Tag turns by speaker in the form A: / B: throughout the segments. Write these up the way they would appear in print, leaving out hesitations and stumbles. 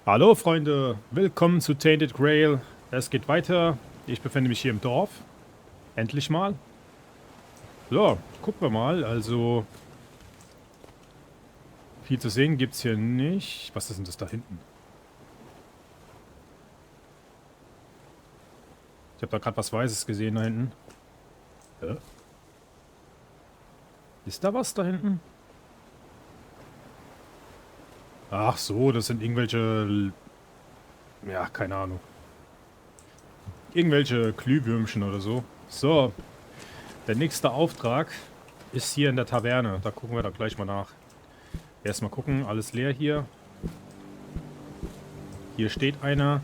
A: Hallo Freunde, willkommen zu Tainted Grail. Es geht weiter. Ich befinde mich hier im Dorf. Endlich mal. So, gucken wir mal. Also, viel zu sehen gibt es hier nicht. Was ist denn das da hinten? Ich habe da gerade was Weißes gesehen da hinten. Hä? Ist da was da hinten? Ach so, das sind irgendwelche... Ja, keine Ahnung. Irgendwelche Glühwürmchen oder so. So, der nächste Auftrag ist hier in der Taverne. Da gucken wir da gleich mal nach. Erstmal gucken, alles leer hier. Hier steht einer.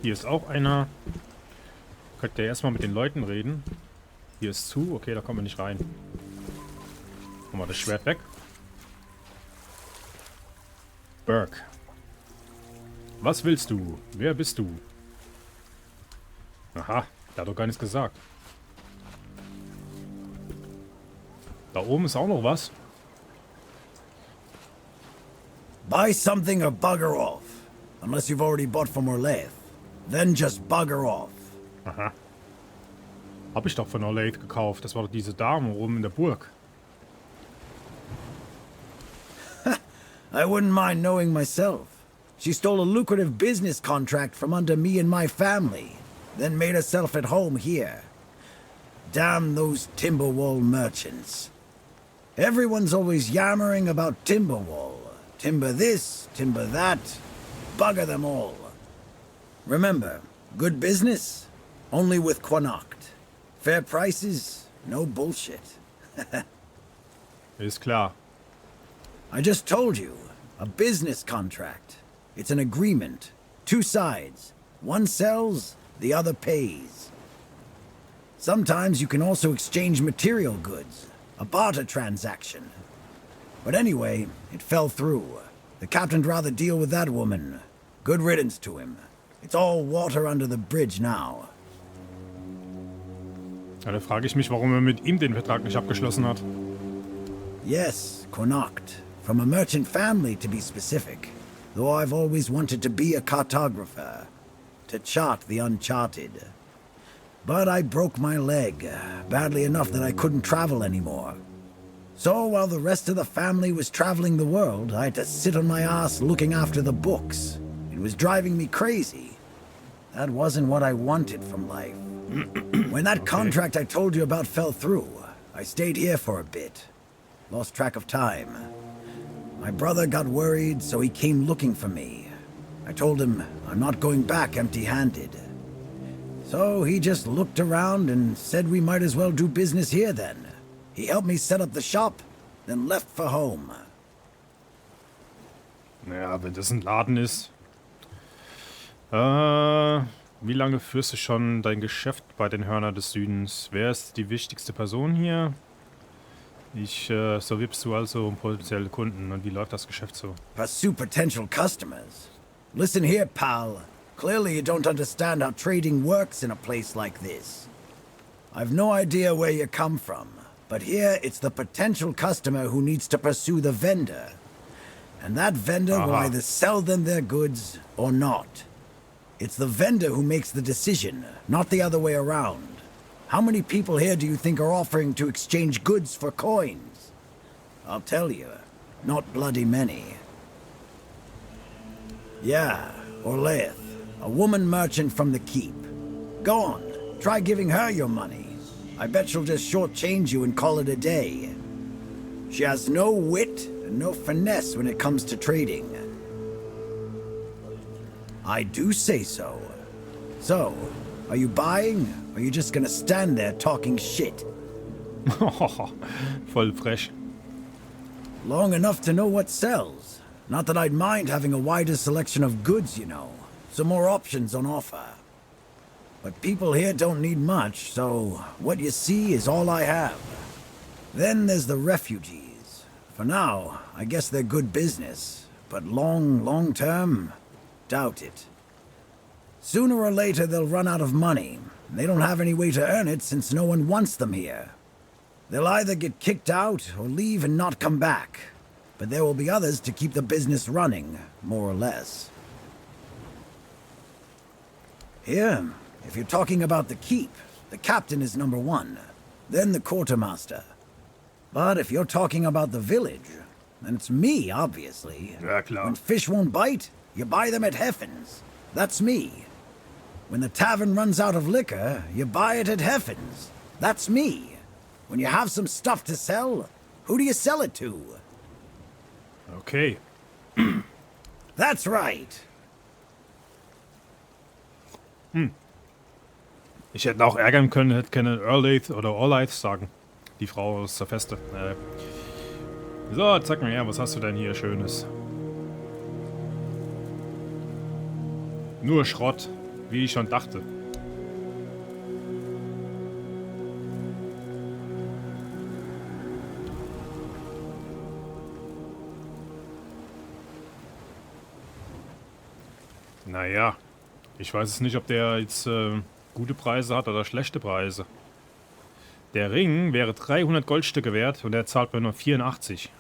A: Hier ist auch einer. Könnt ihr erstmal mit den Leuten reden. Hier ist zu. Okay, da kommen wir nicht rein. Machen wir das Schwert weg. Burke. Was willst du? Wer bist du? Aha, der hat doch gar nichts gesagt. Da oben ist auch noch was.
B: Buy something or bugger off. Unless you've already bought from Orlaith. Then just bugger off.
A: Aha. Hab ich doch von Orlaith gekauft. Das war doch diese Dame oben in der Burg.
B: I wouldn't mind knowing myself. She stole a lucrative business contract from under me and my family, then made herself at home here. Damn those Timberwall merchants. Everyone's always yammering about Timberwall. Timber this, timber that. Bugger them all. Remember, good business, only with Quanacht. Fair prices, no bullshit.
A: Ist klar.
B: I just told you, a business contract. It's an agreement. Two sides. One sells, the other pays. Sometimes you can also exchange material goods. A barter transaction. But anyway, it fell through. The captain'd rather deal with that woman. Good riddance to him. It's all water under the bridge now.
A: Ja, da frage ich mich, warum er mit ihm den Vertrag nicht abgeschlossen hat.
B: Yes, Connacht. From a merchant family, to be specific. Though I've always wanted to be a cartographer. To chart the uncharted. But I broke my leg, badly enough that I couldn't travel anymore. So while the rest of the family was traveling the world, I had to sit on my ass looking after the books. It was driving me crazy. That wasn't what I wanted from life. When that contract I told you about fell through, I stayed here for a bit. Lost track of time. My brother got worried, so he came looking for me. I told him I'm not going back empty-handed. So he just looked around and said we might as well do business here then. He helped me set up the shop, then left for home.
A: Naja, wenn das ein Laden ist. Wie lange führst du schon dein Geschäft bei den Hörnern des Südens? Wer ist die wichtigste Person hier? So wirbst du also um potenzielle Kunden. Und wie läuft das Geschäft so?
B: Pursue potential customers. Listen here, pal. Clearly you don't understand how trading works in a place like this. I've no idea where you come from, but here it's the potential customer who needs to pursue the vendor. And that vendor will either sell them their goods or not. It's the vendor who makes the decision, not the other way around. How many people here do you think are offering to exchange goods for coins? I'll tell you, not bloody many. Yeah, Orlaith, a woman merchant from the keep. Go on, try giving her your money. I bet she'll just shortchange you and call it a day. She has no wit and no finesse when it comes to trading. I do say so. So, are you buying, or are you just gonna stand there talking shit?
A: Voll frech.
B: Long enough to know what sells. Not that I'd mind having a wider selection of goods, you know. Some more options on offer. But people here don't need much, so what you see is all I have. Then there's the refugees. For now, I guess they're good business. But long term, doubt it. Sooner or later they'll run out of money. They don't have any way to earn it since no one wants them here. They'll either get kicked out or leave and not come back. But there will be others to keep the business running, more or less. Here, if you're talking about the keep, the captain is number one, then the quartermaster. But if you're talking about the village, then it's me, obviously.
A: Ja, klar.
B: When fish won't bite, you buy them at Heffen's. That's me. When the tavern runs out of liquor, you buy it at Heffen's. That's me. When you have some stuff to sell, who do you sell it to?
A: Okay.
B: That's right.
A: Ich hätte auch ärgern können, hätte keine Earlaith oder Orlaith sagen. Die Frau aus der Feste. So, zeig mir her, was hast du denn hier Schönes? Nur Schrott, wie ich schon dachte. Naja, ich weiß es nicht, ob der jetzt gute Preise hat oder schlechte Preise. Der Ring wäre 300 Goldstücke wert und er zahlt mir nur 84.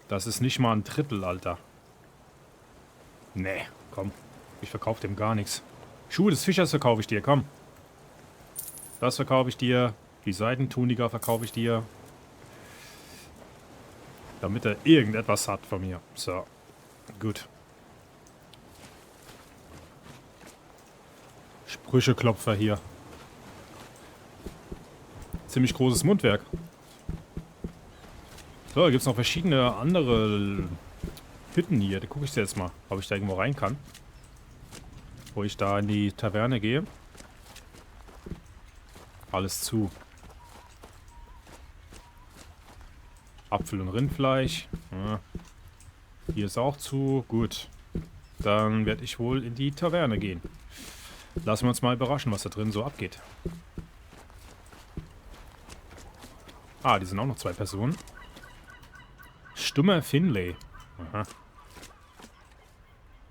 A: Das ist nicht mal ein Drittel, Alter. Nee, komm. Ich verkaufe dem gar nichts. Schuhe des Fischers verkaufe ich dir, komm. Das verkaufe ich dir. Die Seidentuniger verkaufe ich dir. Damit er irgendetwas hat von mir. So, gut. Sprücheklopfer hier. Ziemlich großes Mundwerk. So, da gibt es noch verschiedene andere Hütten hier. Da gucke ich jetzt mal, ob ich da irgendwo rein kann. Wo ich da in die Taverne gehe. Alles zu. Apfel und Rindfleisch. Ja. Hier ist auch zu. Gut. Dann werde ich wohl in die Taverne gehen. Lassen wir uns mal überraschen, was da drin so abgeht. Ah, die sind auch noch zwei Personen. Stummer Finlay. Aha.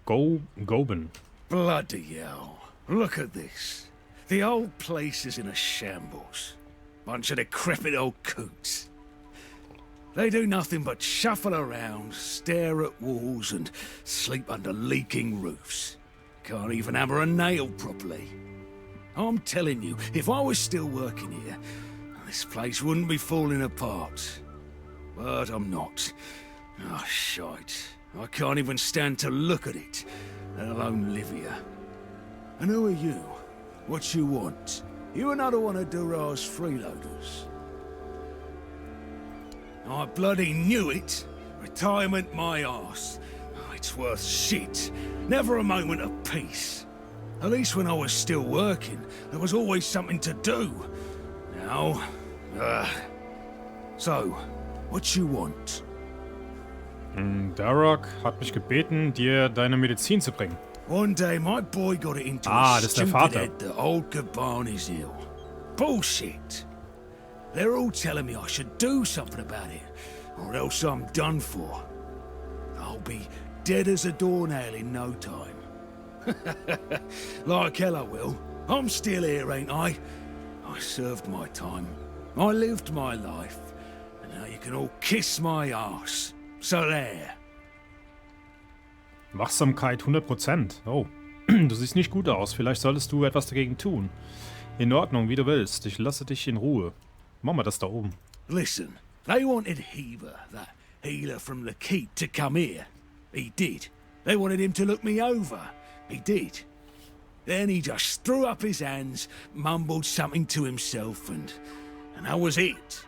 A: Goben.
C: Bloody hell. Look at this. The old place is in a shambles. Bunch of decrepit old coots. They do nothing but shuffle around, stare at walls, and sleep under leaking roofs. Can't even hammer a nail properly. I'm telling you, if I was still working here, this place wouldn't be falling apart. But I'm not. Oh, shite. I can't even stand to look at it, let alone live here. And who are you? What you want? You another one of Durar's freeloaders? I bloody knew it. Retirement my arse. Oh, it's worth shit. Never a moment of peace. At least when I was still working, there was always something to do. Now, so, what you want?
A: Darrock hat mich gebeten, dir deine Medizin zu bringen.
C: One day my boy got it into
A: Das
C: his
A: ist der
C: stupid
A: Vater.
C: head that old Cabani's ill. Bullshit. They're all telling me I should do something about it, or else I'm done for. I'll be dead as a doornail in no time. Like hell I will. I'm still here, ain't I? I served my time. I lived my life. And now you can all kiss my arse. So there.
A: Wachsamkeit 100%. Oh, du siehst nicht gut aus. Vielleicht solltest du etwas dagegen tun. In Ordnung, wie du willst. Ich lasse dich in Ruhe. Machen wir das da oben.
C: Listen, they wanted Heber, that healer from the keep, to come here. He did. They wanted him to look me over. He did. Then he just threw up his hands, mumbled something to himself, and that was it.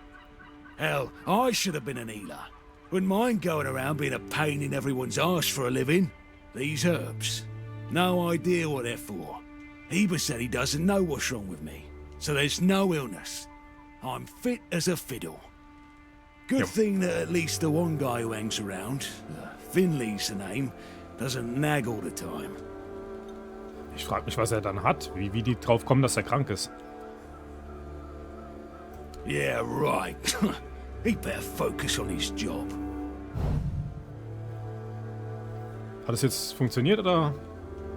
C: Hell, I should have been an healer. Wouldn't mind going around being a pain in everyone's arse for a living. These herbs. No idea what they're for. Heber said he doesn't know what's wrong with me, so there's no illness. I'm fit as a fiddle. Good thing that at least the one guy who hangs around, Finley's the name, doesn't nag all the time.
A: Ich frage mich, was er dann hat. Wie die drauf kommen, dass er krank ist.
C: Yeah, right. He better focus on his job.
A: Hat es jetzt funktioniert oder?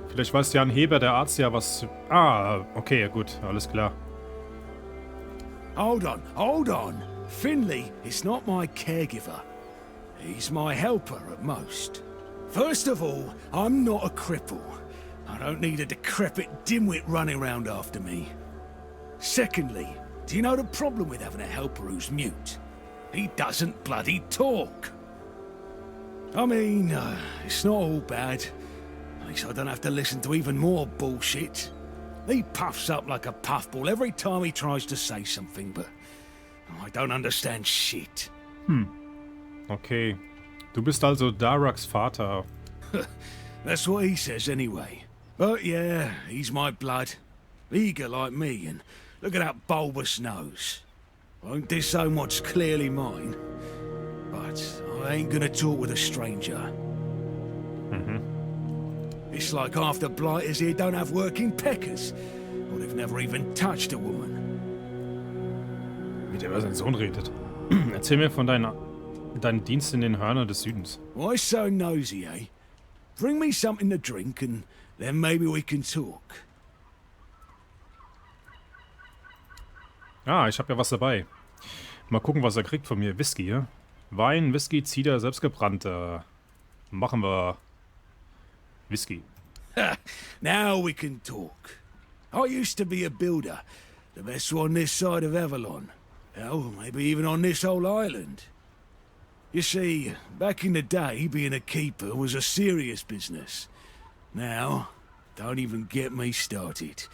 A: Vielleicht weiß Jan Heber, der Arzt, ja was... Ah, okay, gut, alles klar.
C: Hold on. Finley is not my caregiver. He's my helper at most. First of all, I'm not a cripple. I don't need a decrepit dimwit running around after me. Secondly, do you know the problem with having a helper who's mute? He doesn't bloody talk. I mean, it's not all bad. At least I don't have to listen to even more bullshit. He puffs up like a puffball every time he tries to say something, but I don't understand shit.
A: Okay. Du bist also Daraks Vater.
C: That's what he says anyway. But yeah, he's my blood. Eager like me, and look at that bulbous nose. Won't disown what's clearly mine. But I ain't gonna talk with a stranger. It's like half the blighters here don't have working peckers. Or they've never even touched a woman.
A: Wie der über seinen Sohn redet. Erzähl mir von deinen Dienst in den Hörnern des Südens.
C: Why so nosy, eh? Bring me something to drink and then maybe we can talk.
A: Ah, ich habe ja was dabei. Mal gucken, was er kriegt von mir. Whisky, ja? Wein, Whisky, Cider, selbstgebrannter. Machen wir Whisky.
C: Now we can talk. I used to be a builder. The best one this side of Avalon. Hell, maybe even on this whole island. You see, back in the day, being a keeper was a serious business. Now, don't even get me started.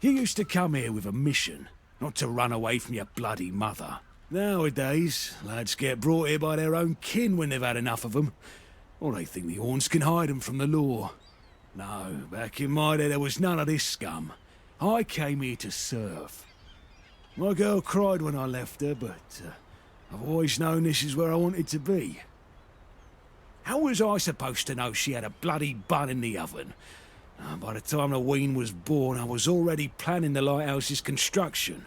C: You used to come here with a mission, not to run away from your bloody mother. Nowadays, lads get brought here by their own kin when they've had enough of them. Or they think the Horns can hide them from the law. No, back in my day there was none of this scum. I came here to serve. My girl cried when I left her, but I've always known this is where I wanted to be. How was I supposed to know she had a bloody bun in the oven? By the time the wean was born, I was already planning the lighthouse's construction.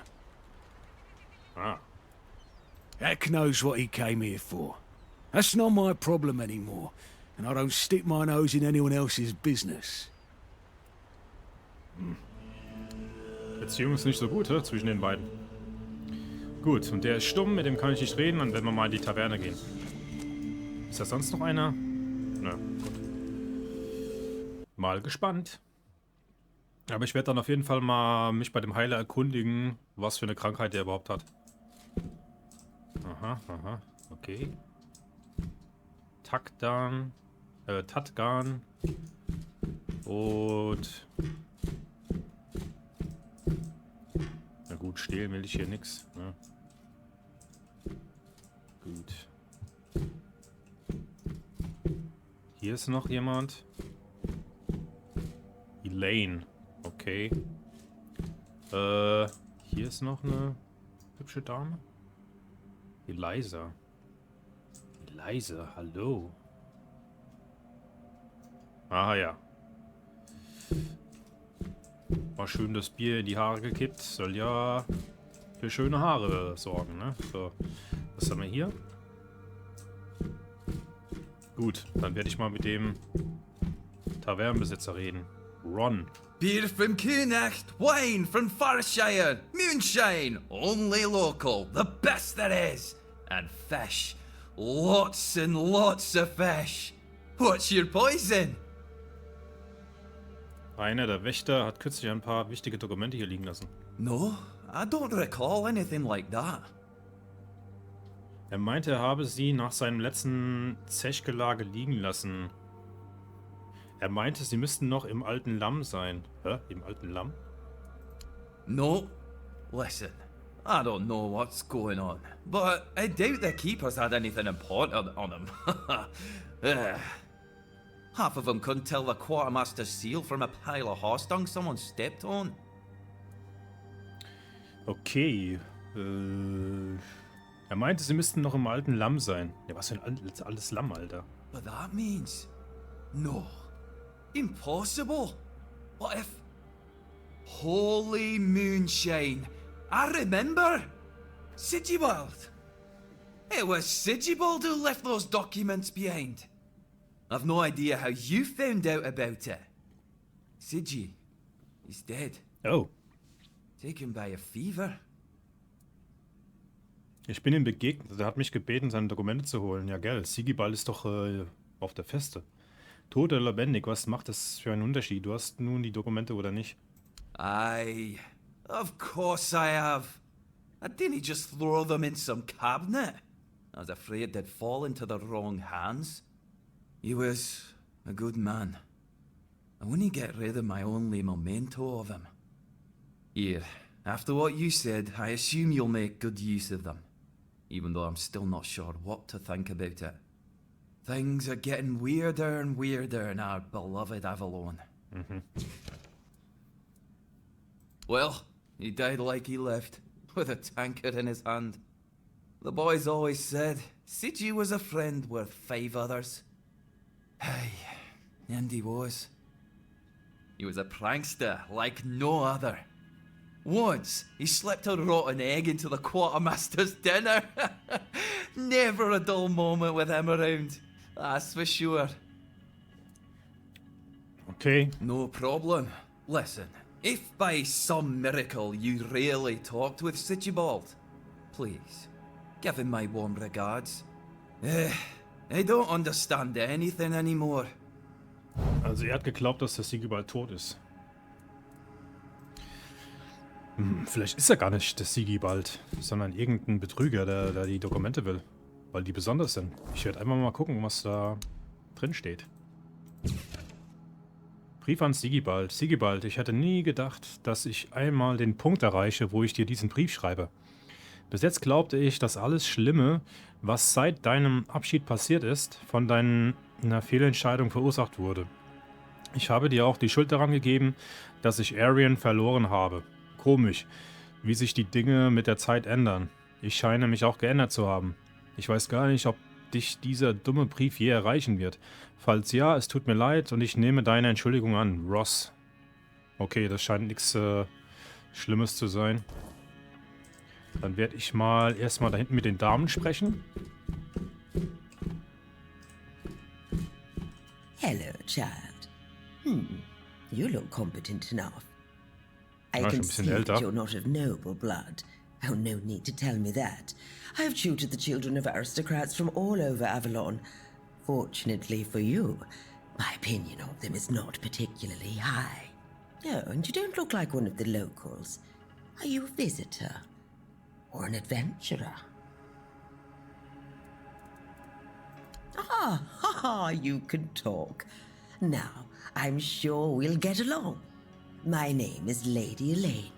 A: Ah.
C: Heck knows what he came here for. That's not my problem anymore, and I don't stick my nose in anyone else's business.
A: Beziehung ist nicht so gut, zwischen den beiden. Gut, und der ist stumm, mit dem kann ich nicht reden, dann werden wir mal in die Taverne gehen. Ist da sonst noch einer? Nö, gut. Mal gespannt. Aber ich werde dann auf jeden Fall mal mich bei dem Heiler erkundigen, was für eine Krankheit er überhaupt hat. Aha, okay. Tatgan und na gut, stehlen will ich hier nix, ne? Gut. Hier ist noch jemand. Elaine, okay. Hier ist noch eine hübsche Dame. Eliza, hallo. Ah ja. War schön das Bier in die Haare gekippt. Soll ja für schöne Haare sorgen, ne? So, was haben wir hier? Gut, dann werde ich mal mit dem Tavernenbesitzer reden. Ron.
D: Beer from Connacht, wine from Farshire, moonshine, only local, the best there is. And fish, lots and lots of fish. What's your poison?
A: Einer der Wächter hat kürzlich ein paar wichtige Dokumente hier liegen lassen.
D: No, I don't recall anything like that.
A: Er meinte, er habe sie nach seinem letzten Zechgelage liegen lassen. Er meinte, sie müssten noch im alten Lamm sein. Hä? Im alten Lamm?
D: No. Listen, I don't know what's going on, but I doubt the keepers had anything important on them. Half of them couldn't tell the quartermaster's seal from a pile of horse dung someone stepped on.
A: Okay. Er meinte, sie müssten noch im alten Lamm sein. Ja, was für ein altes Lamm, Alter.
D: But that means... No. Impossible. What if... Holy moonshine. I remember. Sigibald. It was Sigibald who left those documents behind. I've no idea how you found out about it. Sigi, he's dead.
A: Oh.
D: Taken by a fever.
A: Ich bin ihm begegnet. Er hat mich gebeten, seine Dokumente zu holen. Ja, gell. Sigibald ist doch auf der Feste. Tot oder lebendig, was macht das für einen Unterschied? Du hast nun die Dokumente oder nicht?
D: Aye, of course I have. I didn't just throw them in some cabinet. I was afraid they'd fall into the wrong hands. He was a good man. I wouldn't get rid of my only memento of him. Here, after what you said, I assume you'll make good use of them. Even though I'm still not sure what to think about it. Things are getting weirder and weirder in our beloved Avalon. Well, he died like he lived, with a tankard in his hand. The boys always said Siji was a friend worth 5 others. Hey, and he was. He was a prankster like no other. Once, he slipped a rotten egg into the quartermaster's dinner. Never a dull moment with him around, that's for sure.
A: Okay.
D: No problem. Listen, if by some miracle you really talked with Sichibald, please, give him my warm regards. I don't understand anything anymore.
A: Also er hat geglaubt, dass der Sigibald tot ist. Vielleicht ist er gar nicht der Sigibald, sondern irgendein Betrüger, der die Dokumente will. Weil die besonders sind. Ich werde einfach mal gucken, was da drin steht. Brief an Sigibald. Sigibald, ich hätte nie gedacht, dass ich einmal den Punkt erreiche, wo ich dir diesen Brief schreibe. Bis jetzt glaubte ich, dass alles Schlimme, was seit deinem Abschied passiert ist, von deiner Fehlentscheidung verursacht wurde. Ich habe dir auch die Schuld daran gegeben, dass ich Arian verloren habe. Komisch, wie sich die Dinge mit der Zeit ändern. Ich scheine mich auch geändert zu haben. Ich weiß gar nicht, ob dich dieser dumme Brief je erreichen wird. Falls ja, es tut mir leid und ich nehme deine Entschuldigung an. Ross. Okay, das scheint nichts Schlimmes zu sein. Dann werde ich mal erstmal da hinten mit den Damen sprechen.
E: Hello, child. You look competent enough. I
A: Na, schon
E: can
A: ein bisschen
E: see
A: älter.
E: that you're not of noble blood. Oh, no need to tell me that. I've tutored the children of aristocrats from all over Avalon. Fortunately for you, my opinion of them is not particularly high. Oh, and you don't look like one of the locals. Are you a visitor? Or an adventurer? You can talk. Now, I'm sure we'll get along. My name is Lady Elaine.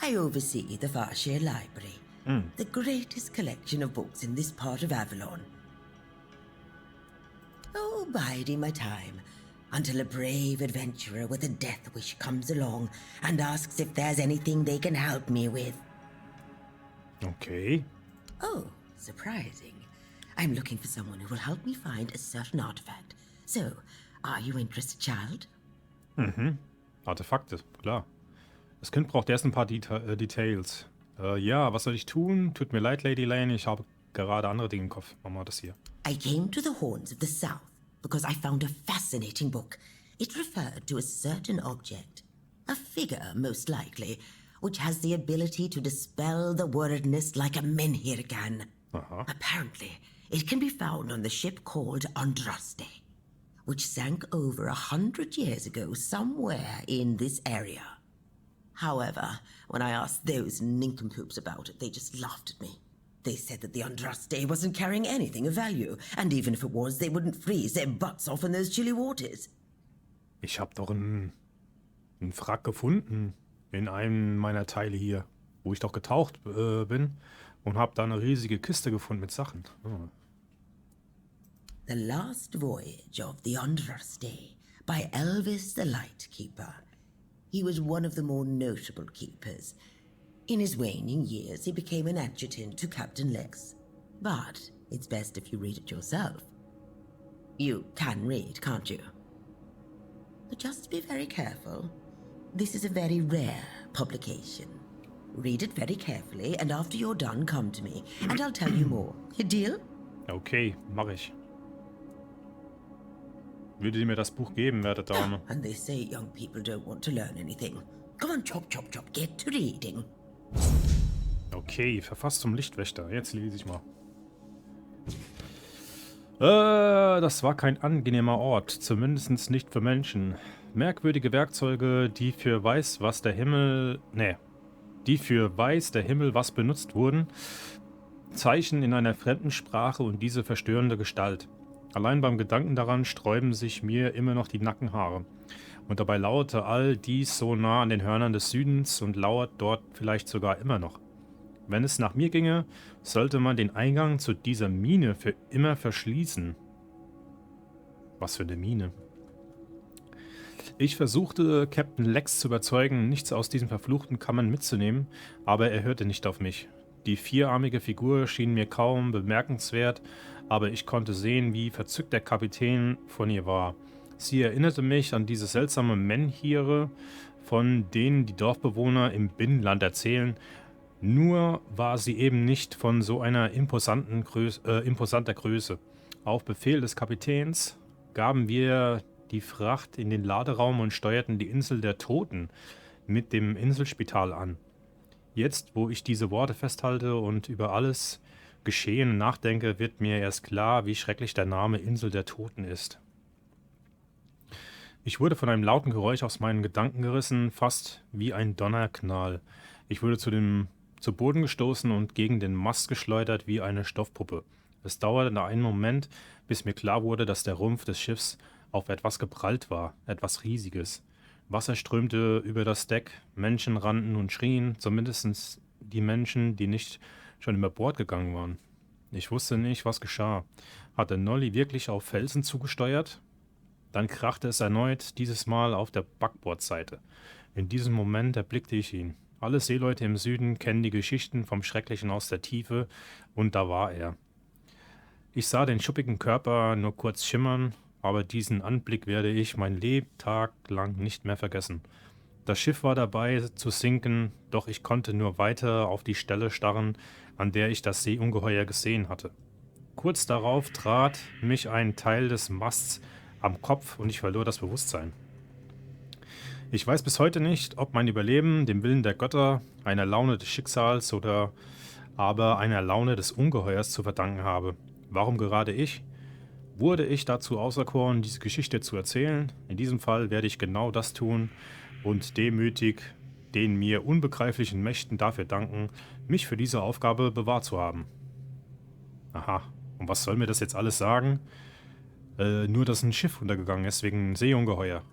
E: I oversee the Farshire Library, the greatest collection of books in this part of Avalon. Oh, biding my time until a brave adventurer with a death wish comes along and asks if there's anything they can help me with.
A: Okay.
E: Oh, surprising. I'm looking for someone who will help me find a certain artifact. So, are you interested, child?
A: Artefakte, klar. Das Kind braucht erst ein paar Details. Ja, was soll ich tun? Tut mir leid, Lady Lane, ich habe gerade andere Dinge im Kopf. Machen wir das hier.
E: I came to the Horns of the South because I found a fascinating book. It referred to a certain object, a figure most likely, which has the ability to dispel the wordness like a menhir can. Apparently, it can be found on the ship called Andraste, which sank over 100 years ago somewhere in this area. However, when I asked those nincompoops about it, they just laughed at me. They said that the Andraste wasn't carrying anything of value, and even if it was, they wouldn't freeze their butts off in those chilly waters.
A: Ich habe doch einen Wrack gefunden in einem meiner Teile hier, wo ich doch getaucht bin und habe da eine riesige Kiste gefunden mit Sachen.
E: The Last Voyage of the Andraste by Elvis the Lightkeeper. He was one of the more notable keepers. In his waning years, he became an adjutant to Captain Lex. But it's best if you read it yourself. You can read, can't you? But just be very careful. This is a very rare publication. Read it very carefully, and after you're done, come to me, and I'll tell you more. Deal?
A: Okay, mache ich. Würde sie mir das Buch geben, werte Dame?
E: And they say young people don't want to learn anything. Come on, chop, chop, chop, get to reading.
A: Okay, verfasst zum Lichtwächter. Jetzt lese ich mal. Das war kein angenehmer Ort, zumindest nicht für Menschen. Merkwürdige Werkzeuge, die für weiß der Himmel was benutzt wurden, Zeichen in einer fremden Sprache und diese verstörende Gestalt. Allein beim Gedanken daran sträuben sich mir immer noch die Nackenhaare. Und dabei lauerte all dies so nah an den Hörnern des Südens und lauert dort vielleicht sogar immer noch. Wenn es nach mir ginge, sollte man den Eingang zu dieser Mine für immer verschließen. Was für eine Mine? Ich versuchte, Captain Lex zu überzeugen, nichts aus diesen verfluchten Kammern mitzunehmen, aber er hörte nicht auf mich. Die vierarmige Figur schien mir kaum bemerkenswert, aber ich konnte sehen, wie verzückt der Kapitän von ihr war. Sie erinnerte mich an diese seltsame Menhire, von denen die Dorfbewohner im Binnenland erzählen. Nur war sie eben nicht von so einer imposanter Größe. Auf Befehl des Kapitäns gaben wir die Fracht in den Laderaum und steuerten die Insel der Toten mit dem Inselspital an. Jetzt, wo ich diese Worte festhalte und über alles Geschehen nachdenke, wird mir erst klar, wie schrecklich der Name Insel der Toten ist. Ich wurde von einem lauten Geräusch aus meinen Gedanken gerissen, fast wie ein Donnerknall. Ich wurde zu Boden gestoßen und gegen den Mast geschleudert wie eine Stoffpuppe. Es dauerte einen Moment, bis mir klar wurde, dass der Rumpf des Schiffs auf etwas geprallt war, etwas Riesiges. Wasser strömte über das Deck, Menschen rannten und schrien, zumindest die Menschen, die nicht schon über Bord gegangen waren. Ich wusste nicht, was geschah. Hatte Nolly wirklich auf Felsen zugesteuert? Dann krachte es erneut, dieses Mal auf der Backbordseite. In diesem Moment erblickte ich ihn. Alle Seeleute im Süden kennen die Geschichten vom Schrecklichen aus der Tiefe, und da war er. Ich sah den schuppigen Körper nur kurz schimmern, aber diesen Anblick werde ich mein Lebtag lang nicht mehr vergessen. Das Schiff war dabei zu sinken, doch ich konnte nur weiter auf die Stelle starren, an der ich das Seeungeheuer gesehen hatte. Kurz darauf trat mich ein Teil des Masts am Kopf und ich verlor das Bewusstsein. Ich weiß bis heute nicht, ob mein Überleben dem Willen der Götter, einer Laune des Schicksals oder aber einer Laune des Ungeheuers zu verdanken habe. Warum gerade ich? Wurde ich dazu auserkoren, diese Geschichte zu erzählen? In diesem Fall werde ich genau das tun und demütig den mir unbegreiflichen Mächten dafür danken, mich für diese Aufgabe bewahrt zu haben. Aha, und was soll mir das jetzt alles sagen? Nur, dass ein Schiff untergegangen ist wegen Seeungeheuer.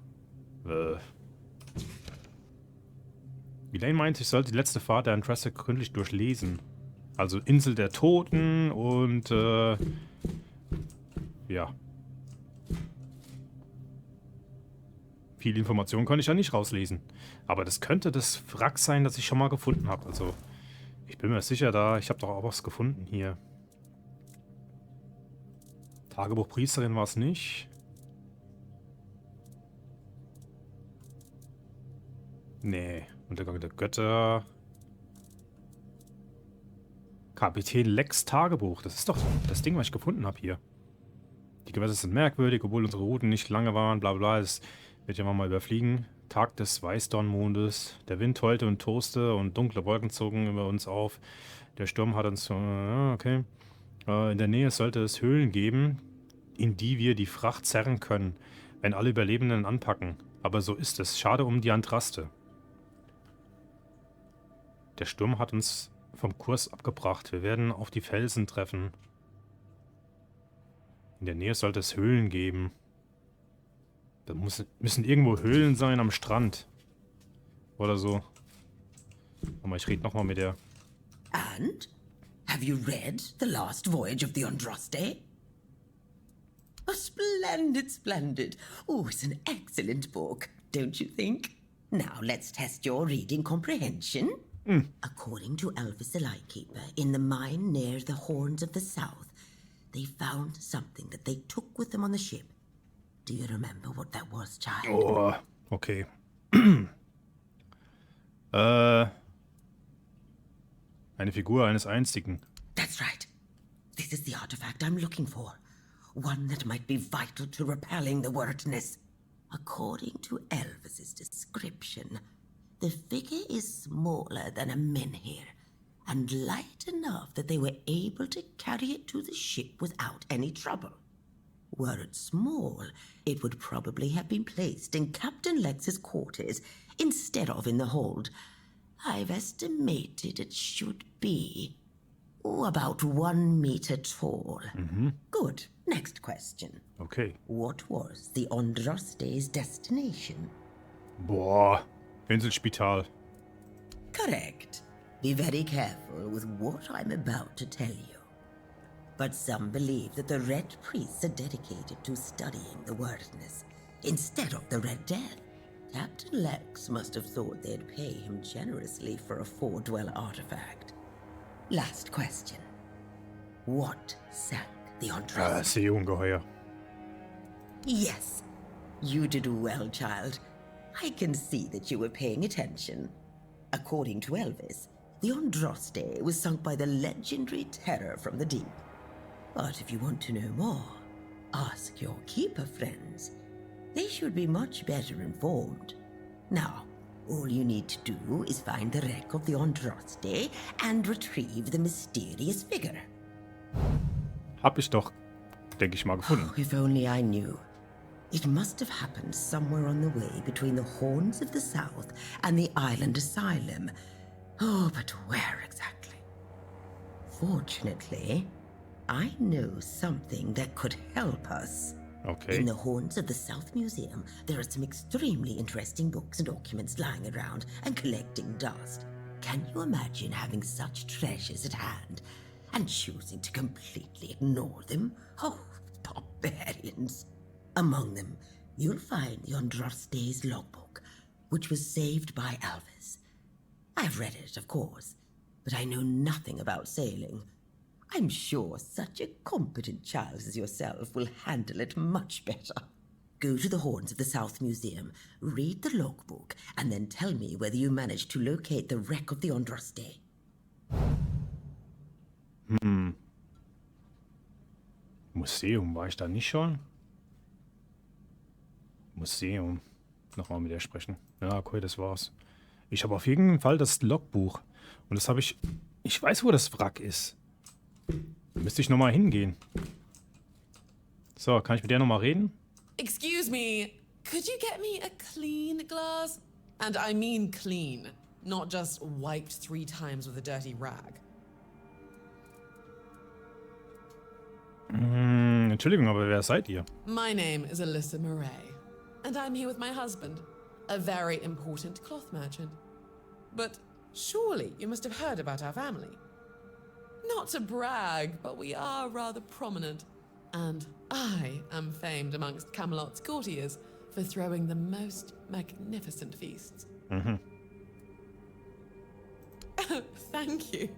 A: Elaine meint, ich sollte die letzte Fahrt der Interesse gründlich durchlesen. Also Insel der Toten und ja. Viel Information konnte ich ja nicht rauslesen. Aber das könnte das Wrack sein, das ich schon mal gefunden habe. Also, ich bin mir sicher, ich habe doch auch was gefunden hier. Tagebuchpriesterin war es nicht. Nee, Untergang der Götter. Kapitän Lex Tagebuch. Das ist doch das Ding, was ich gefunden habe hier. Die Gewässer sind merkwürdig, obwohl unsere Routen nicht lange waren, bla bla. Das wird ja mal überfliegen. Tag des Weißdornmondes. Der Wind heulte und toste und dunkle Wolken zogen über uns auf. Der Sturm hat uns... okay. In der Nähe sollte es Höhlen geben, in die wir die Fracht zerren können, wenn alle Überlebenden anpacken. Aber so ist es. Schade um die Antraste. Der Sturm hat uns vom Kurs abgebracht. Wir werden auf die Felsen treffen. In der Nähe sollte es Höhlen geben. Da müssen irgendwo Höhlen sein am Strand. Oder so. Aber ich rede nochmal mit der.
E: And? Have you read The Last Voyage of the Andraste? Oh, splendid, splendid. Oh, it's an excellent book, don't you think? Now let's test your reading comprehension. According to Elvis the Lightkeeper, in the mine near the Horns of the South, they found something that they took with them on the ship. Do you remember what that was, child?
A: Oh, okay. Eine Figur eines Einzigen.
E: That's right. This is the artifact I'm looking for. One that might be vital to repelling the wordness. According to Elvis's description, the figure is smaller than a menhir, and light enough that they were able to carry it to the ship without any trouble. Were it small, it would probably have been placed in Captain Lex's quarters instead of in the hold. I've estimated it should be about 1 meter tall. Good. Next question.
A: Okay.
E: What was the Andraste's destination?
A: Boah. Inselspital.
E: Correct. Be very careful with what I'm about to tell you. But some believe that the Red Priests are dedicated to studying the wordness instead of the Red Death. Captain Lex must have thought they'd pay him generously for a four-dweller artifact. Last question. What sank the Andraste?
A: Seeungeheuer.
E: Yes. You did well, child. I can see that you were paying attention. According to Elvis, the Andraste was sunk by the legendary terror from the deep. But if you want to know more, ask your keeper friends. They should be much better informed. Now, all you need to do is find the wreck of the Andraste and retrieve the mysterious figure.
A: Hab ich doch, denke ich mal, gefunden.
E: Oh, if only I knew. It must have happened somewhere on the way between the Horns of the South and the Island Asylum. Oh, but where exactly? Fortunately, I know something that could help us.
A: Okay.
E: In the Horns of the South Museum, there are some extremely interesting books and documents lying around and collecting dust. Can you imagine having such treasures at hand and choosing to completely ignore them? Oh, barbarians. Among them, you'll find the Andraste's logbook, which was saved by Elvis. I've read it, of course, but I know nothing about sailing. I'm sure such a competent child as yourself will handle it much better. Go to the Horns of the South Museum, read the logbook, and then tell me whether you managed to locate the wreck of the Andraste.
A: Museum, war ich da nicht schon? Museum. Nochmal mit der sprechen. Ja, okay, das war's. Ich habe auf jeden Fall das Logbuch. Und das habe ich... Ich weiß, wo das Wrack ist. Da müsste ich nochmal hingehen. So, kann ich mit der nochmal reden?
F: Excuse me, could you get me a clean glass? And I mean clean, not just wiped 3 times with a dirty rag.
A: Entschuldigung, aber wer seid ihr?
F: My name is Alyssa Murray, and I'm here with my husband, a very important cloth merchant. But surely you must have heard about our family. Not to brag, but we are rather prominent. And I am famed amongst Camelot's courtiers for throwing the most magnificent feasts. Thank you.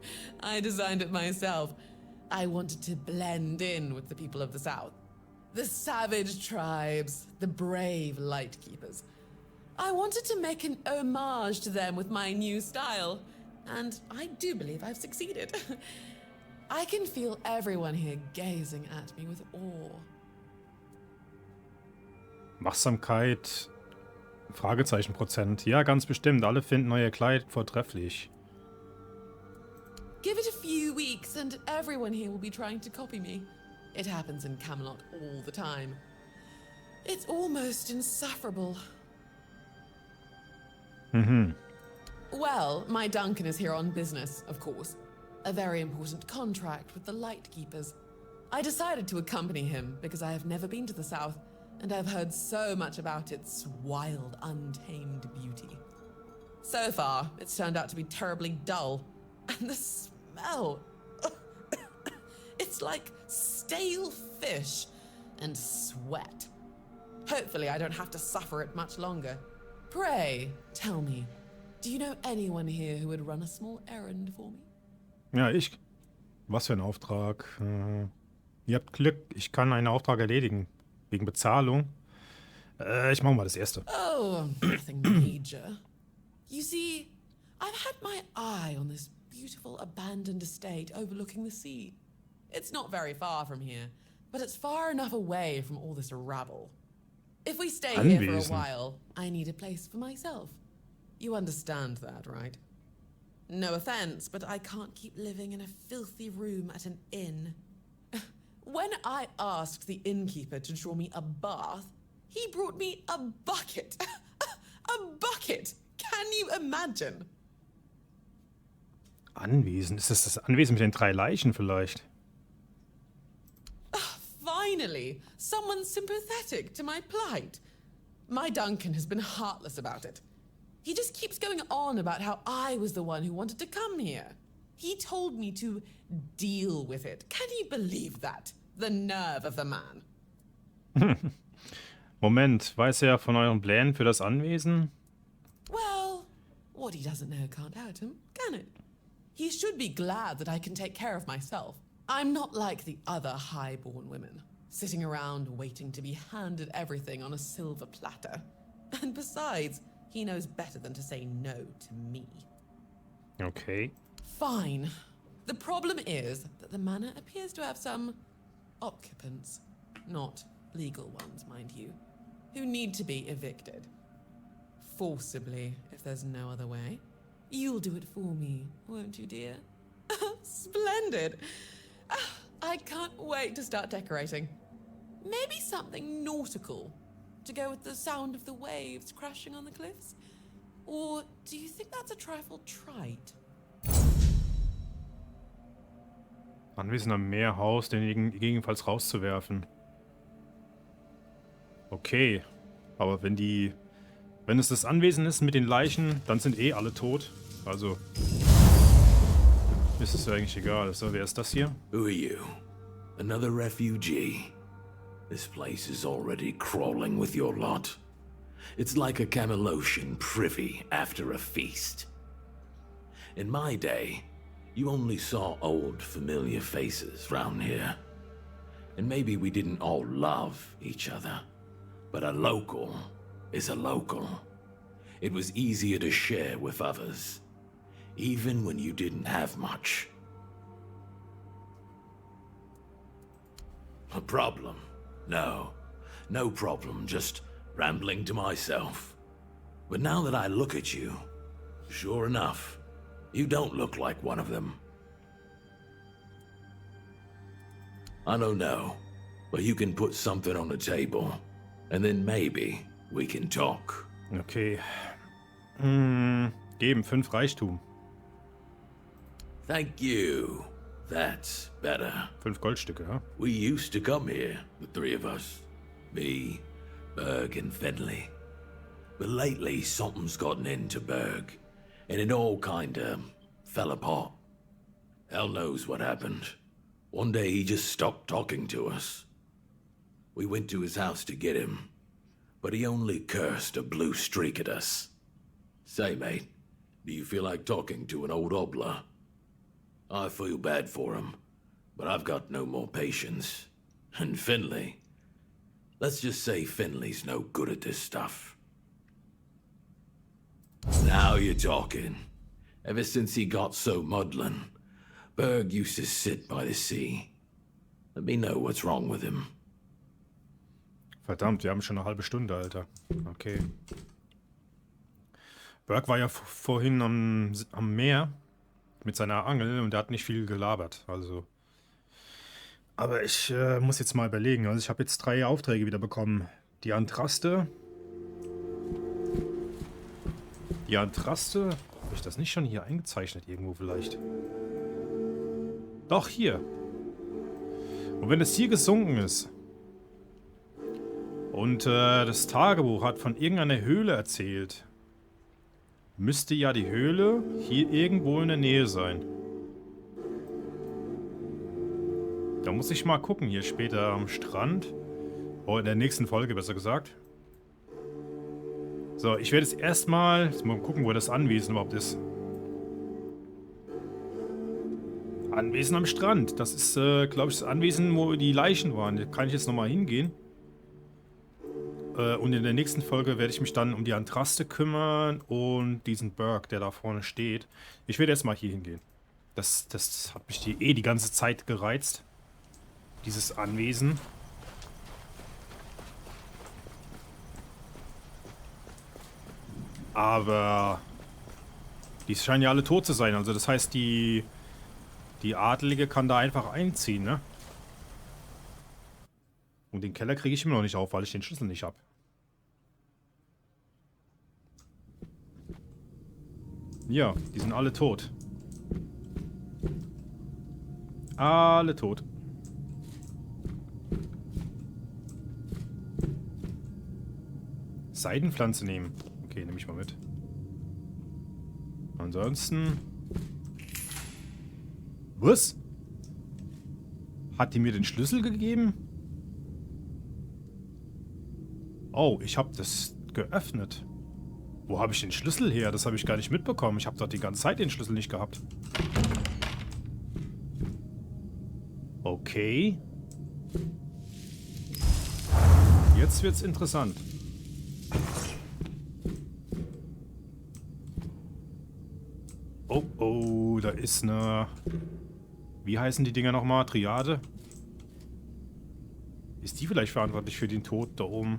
F: I designed it myself. I wanted to blend in with the people of the South. The savage tribes, the brave lightkeepers. I wanted to make an homage to them with my new style. And I do believe I've succeeded. I can feel everyone here gazing at me with awe.
A: Wachsamkeit, Fragezeichenprozent. Ja, ganz bestimmt. Alle finden euer Kleid vortrefflich.
F: Give it a few weeks and everyone here will be trying to copy me. It happens in Camelot all the time. It's almost insufferable. Well, my Duncan is here on business, of course. A very important contract with the Lightkeepers. I decided to accompany him because I have never been to the South, and I've heard so much about its wild, untamed beauty. So far, it's turned out to be terribly dull. And the smell... It's like stale fish and sweat. Hopefully I don't have to suffer it much longer. Pray, tell me, do you know anyone here who would run a small errand for me?
A: Ja, ich. Was für ein Auftrag. Ihr habt Glück, ich kann einen Auftrag erledigen. Wegen Bezahlung. Ich mache mal das erste.
F: Oh, nothing major. You see, I've had my eye on this beautiful abandoned estate overlooking the sea. It's not very far from here, but it's far enough away from all this rabble. If we stay here for a while, I need a place for myself. You understand that, right? No offense, but I can't keep living in a filthy room at an inn. When I asked the innkeeper to draw me a bath, he brought me a bucket. A bucket! Can you imagine?
A: Anwesen? Ist das Anwesen mit den 3 Leichen vielleicht?
F: Finally, someone sympathetic to my plight. My Duncan has been heartless about it. He just keeps going on about how I was the one who wanted to come here. He told me to deal with it. Can you believe that? The nerve of the man.
A: Moment, weiß er von euren Plänen für das Anwesen?
F: Well, what he doesn't know can't hurt him, can it? He should be glad that I can take care of myself. I'm not like the other high-born women, sitting around waiting to be handed everything on a silver platter. And besides, he knows better than to say no to me.
A: Okay.
F: Fine. The problem is that the manor appears to have some occupants, not legal ones, mind you, who need to be evicted. Forcibly, if there's no other way. You'll do it for me, won't you, dear? Splendid! I can't wait to start decorating. Maybe something nautical, to go with the sound of the waves crashing on the cliffs? Or do you think that's a trifle trite?
A: Anwesen am Meer, Haus, den gegebenenfalls rauszuwerfen. Okay. Aber wenn es das Anwesen ist mit den Leichen, dann sind eh alle tot. Also ist es ja eigentlich egal. So, wer ist das hier?
G: Who are you? Another refugee? This place is already crawling with your lot. It's like a Camelocian privy after a feast. In my day, you only saw old familiar faces round here. And maybe we didn't all love each other. But a local is a local. It was easier to share with others, even when you didn't have much. A problem? No. No problem, just rambling to myself. But now that I look at you, sure enough, you don't look like one of them. I don't know, but you can put something on the table, and then maybe we can talk.
A: Okay. Geben 5 Reichtum.
G: Thank you. That's better.
A: 5 Goldstücke, ja?
G: We used to come here, the 3 of us. Me, Berg, and Finley. But lately, something's gotten into Berg, and it all kinda fell apart. Hell knows what happened. One day he just stopped talking to us. We went to his house to get him, but he only cursed a blue streak at us. Say, mate, do you feel like talking to an old obla? I feel bad for him, but I've got no more patience. And Finley, let's just say Finley's no good at this stuff. Now you're talking. Ever since he got so maudlin, Berg used to sit by the sea. Let me know what's wrong with him.
A: Verdammt, wir haben schon eine halbe Stunde, Alter. Okay. Berg war ja vorhin am Meer mit seiner Angel und der hat nicht viel gelabert, also. Aber ich muss jetzt mal überlegen. Also ich habe jetzt 3 Aufträge wieder bekommen. Die Antraste. Habe ich das nicht schon hier eingezeichnet irgendwo vielleicht? Doch, hier. Und wenn es hier gesunken ist und das Tagebuch hat von irgendeiner Höhle erzählt, müsste ja die Höhle hier irgendwo in der Nähe sein. Da muss ich mal gucken, hier später am Strand. Oh, in der nächsten Folge, besser gesagt. So, ich werde jetzt erstmal mal gucken, wo das Anwesen überhaupt ist. Anwesen am Strand. Das ist, glaube ich, das Anwesen, wo die Leichen waren. Da kann ich jetzt nochmal hingehen. Und in der nächsten Folge werde ich mich dann um die Antraste kümmern und diesen Berg, der da vorne steht. Ich werde jetzt mal hier hingehen. Das hat mich die ganze Zeit gereizt. Dieses Anwesen. Aber Die scheinen ja alle tot zu sein. Also das heißt, die Adelige kann da einfach einziehen, ne? Und den Keller kriege ich immer noch nicht auf, weil ich den Schlüssel nicht habe. Ja, die sind alle tot. Alle tot. Seidenpflanze nehmen. Okay, nehme ich mal mit. Ansonsten... Was? Hat die mir den Schlüssel gegeben? Oh, ich habe das geöffnet. Wo habe ich den Schlüssel her? Das habe ich gar nicht mitbekommen. Ich habe doch die ganze Zeit den Schlüssel nicht gehabt. Okay. Jetzt wird's interessant. Oh, oh, da ist eine... Wie heißen die Dinger nochmal? Triade? Ist die vielleicht verantwortlich für den Tod da oben?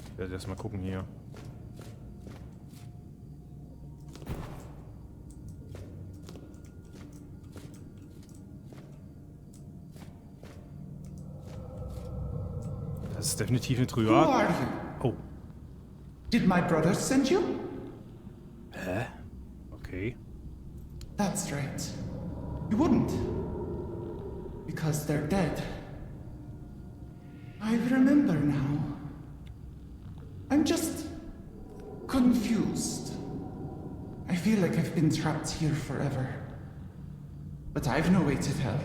A: Ich werde erst mal gucken hier. Das ist definitiv eine
H: Who
A: Triade.
H: are you?
A: Oh,
H: Did my brothers send you?
A: okay.
H: That's right. You wouldn't. Because they're dead. I remember now. I'm just confused. I feel like I've been trapped here forever. But I've no way to tell.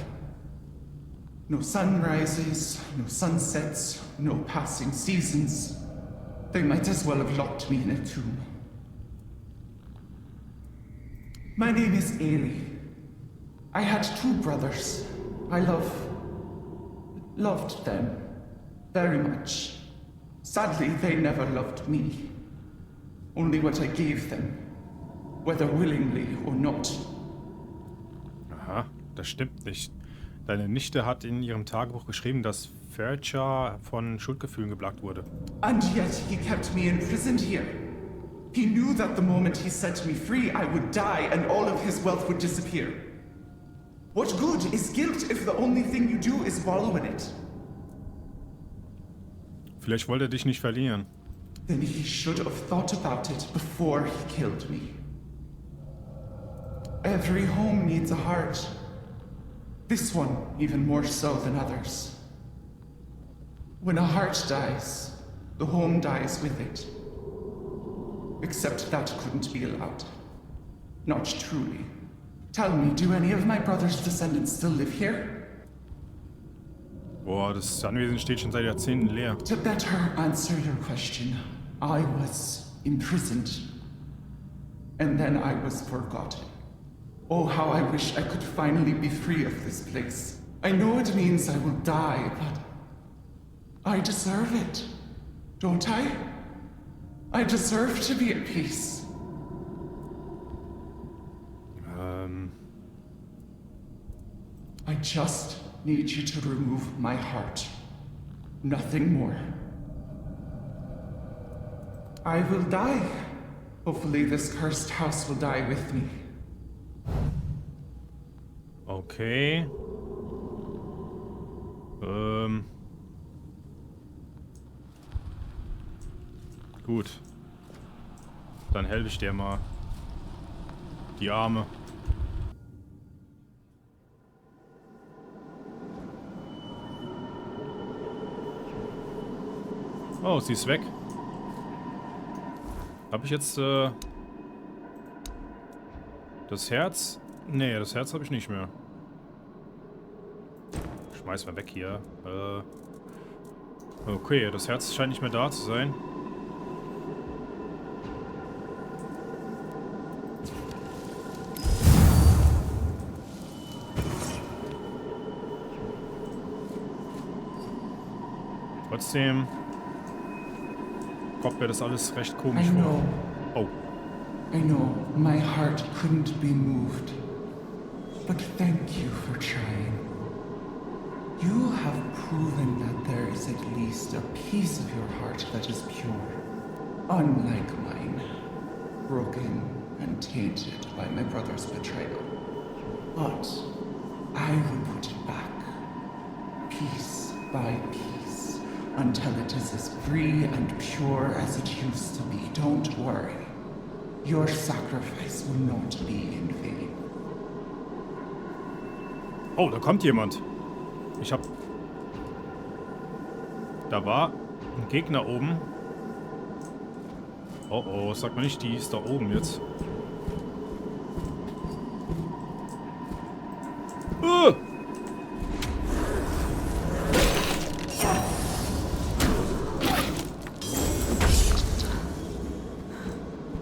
H: No sunrises, no sunsets, no passing seasons. They might as well have locked me in a tomb. My name is Ailey. I had 2 brothers. I loved them very much. Sadly, they never loved me. Only what I gave them, whether willingly or not.
A: Aha, das stimmt nicht. Deine Nichte hat in ihrem Tagebuch geschrieben, dass Fercha von Schuldgefühlen geplagt wurde.
H: And yet he kept me imprisoned here. He knew that the moment he set me free, I would die and all of his wealth would disappear. What good is guilt if the only thing you do is wallow in it?
A: Vielleicht wollte er dich nicht verlieren.
H: Then he should have thought about it before he killed me. Every home needs a heart. This one even more so than others. When a heart dies, the home dies with it. Except that couldn't be allowed. Not truly. Tell me, do any of my brother's descendants still live here?
A: Boah, das Anwesen steht schon seit Jahrzehnten leer.
H: To better answer your question, I was imprisoned. And then I was forgotten. Oh, how I wish I could finally be free of this place. I know it means I will die, but I deserve it, don't I? I deserve to be at peace. I just need you to remove my heart. Nothing more. I will die. Hopefully this cursed house will die with me.
A: Okay. Gut. Dann helfe ich dir mal. Die Arme. Oh, sie ist weg. Habe ich jetzt das Herz? Nee, das Herz habe ich nicht mehr. Schmeiß mal weg hier. Okay, das Herz scheint nicht mehr da zu sein. Trotzdem kommt mir das alles recht komisch
H: I know.
A: vor. Oh.
H: I know my heart couldn't be moved. But thank you for trying. You have proven that there is at least a piece of your heart that is pure, unlike mine. broken and tainted by my brother's betrayal. But I will put it back, piece by piece, until it is as free and pure as it used to be. Don't worry. Your sacrifice will not be in vain.
A: Oh, da kommt jemand. Da war ein Gegner oben. Oh oh, sag mal nicht, die ist da oben jetzt.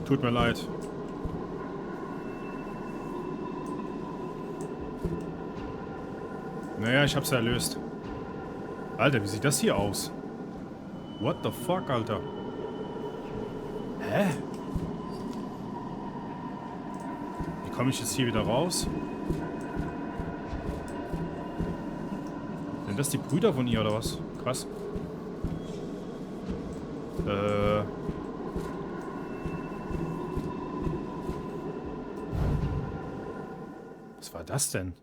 A: Tut mir leid. Naja, ich hab's erlöst. Alter, wie sieht das hier aus? What the fuck, Alter? Hä? Wie komme ich jetzt hier wieder raus? Sind das die Brüder von ihr oder was? Krass. Was war das denn?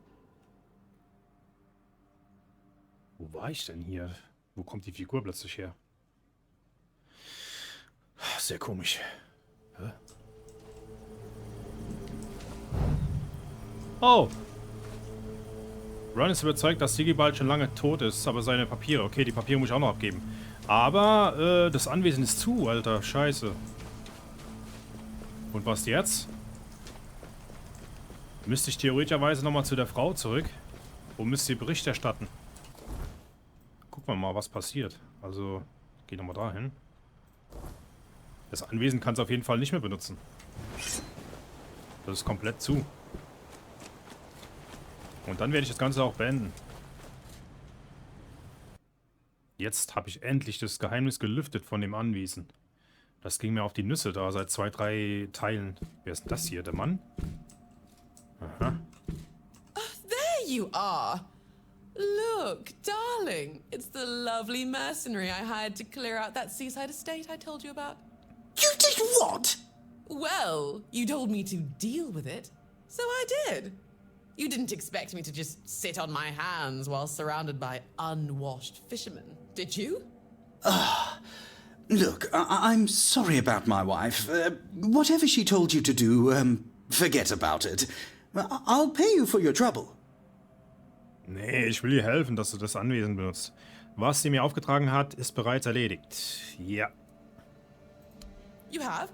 A: Wo war ich denn hier? Wo kommt die Figur plötzlich her? Sehr komisch. Hä? Oh! Ron ist überzeugt, dass Sigibald schon lange tot ist, aber seine Papiere... Okay, die Papiere muss ich auch noch abgeben. Aber, das Anwesen ist zu, Alter. Scheiße. Und was jetzt? Müsste ich theoretischerweise nochmal zu der Frau zurück? Wo müsste sie Bericht erstatten? Gucken wir mal, was passiert. Also, geh nochmal dahin. Das Anwesen kann es auf jeden Fall nicht mehr benutzen. Das ist komplett zu. Und dann werde ich das Ganze auch beenden. Jetzt habe ich endlich das Geheimnis gelüftet von dem Anwesen. Das ging mir auf die Nüsse da seit 2, 3 Teilen. Wer ist denn das hier? Der Mann? Aha.
F: There you are. Look, darling. It's the lovely mercenary I hired to clear out that seaside estate I told you about.
B: You did what?
F: Well, you told me to deal with it, so I did. You didn't expect me to just sit on my hands while surrounded by unwashed fishermen, did you?
I: Look, I'm sorry about my wife. Whatever she told you to do, forget about it. I'll pay you for your trouble.
A: Nee, ich will dir helfen, dass du das Anwesen benutzt. Was sie mir aufgetragen hat, ist bereits erledigt. Ja.
F: You have?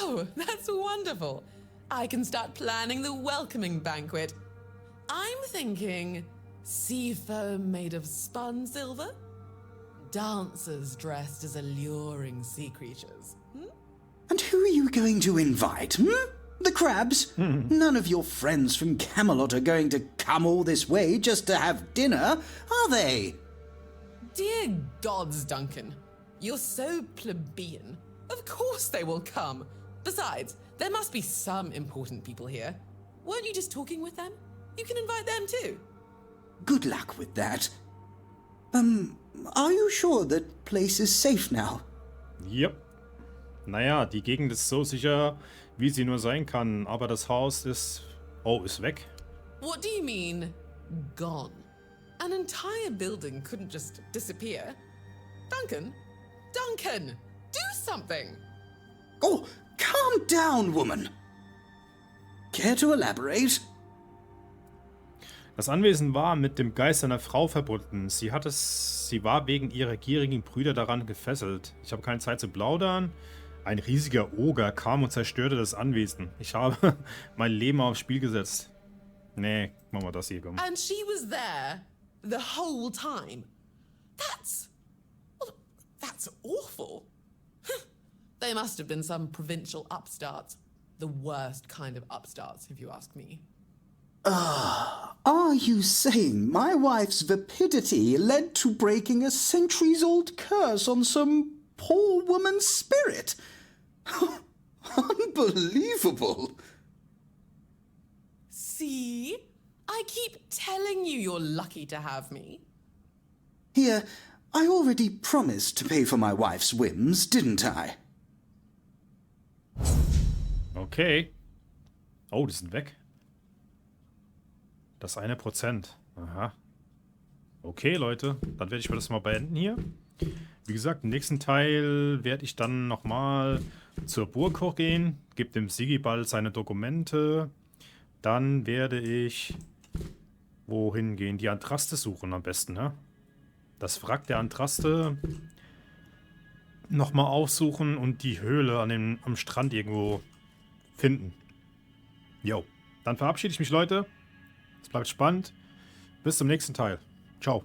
F: Oh, that's wonderful. I can start planning the welcoming banquet. I'm thinking sea foam made of spun silver, dancers dressed as alluring sea creatures.
I: And who are you going to invite, The crabs? None of your friends from Camelot are going to come all this way just to have dinner, are they?
F: Dear gods, Duncan. You're so plebeian. Of course they will come. Besides, there must be some important people here. Weren't you just talking with them? You can invite them too.
I: Good luck with that. Are you sure that place is safe now?
A: Yep. Naja, die Gegend ist so sicher, wie sie nur sein kann. Aber das Haus ist... Oh, ist weg?
F: What do you mean, gone? An entire building couldn't just disappear. Duncan? Duncan! Do something!
I: Oh, calm down, woman. Care to elaborate?
A: Das Anwesen war mit dem Geist einer Frau verbunden. Sie war wegen ihrer gierigen Brüder daran gefesselt. Ich habe keine Zeit zu plaudern. Ein riesiger Oger kam und zerstörte das Anwesen. Ich habe mein Leben aufs Spiel gesetzt. Nee, machen wir das hier, komm.
F: And she was there the whole time. That's awful. They must have been some provincial upstarts. The worst kind of upstarts, if you ask me.
I: Are you saying my wife's vapidity led to breaking a centuries-old curse on some poor woman's spirit? Unbelievable.
F: See? I keep telling you you're lucky to have me.
I: Here, I already promised to pay for my wife's whims, didn't I?
A: Okay. Oh, die sind weg. Das 1%. Aha. Okay, Leute. Dann werde ich mir das mal beenden hier. Wie gesagt, im nächsten Teil werde ich dann nochmal zur Burg hochgehen. Gebe dem Sigi bald seine Dokumente. Dann werde ich... Wohin gehen? Die Antraste suchen am besten, ne? Das Wrack der Antraste nochmal aufsuchen und die Höhle am Strand irgendwo finden. Jo. Dann verabschiede ich mich, Leute. Es bleibt spannend. Bis zum nächsten Teil. Ciao.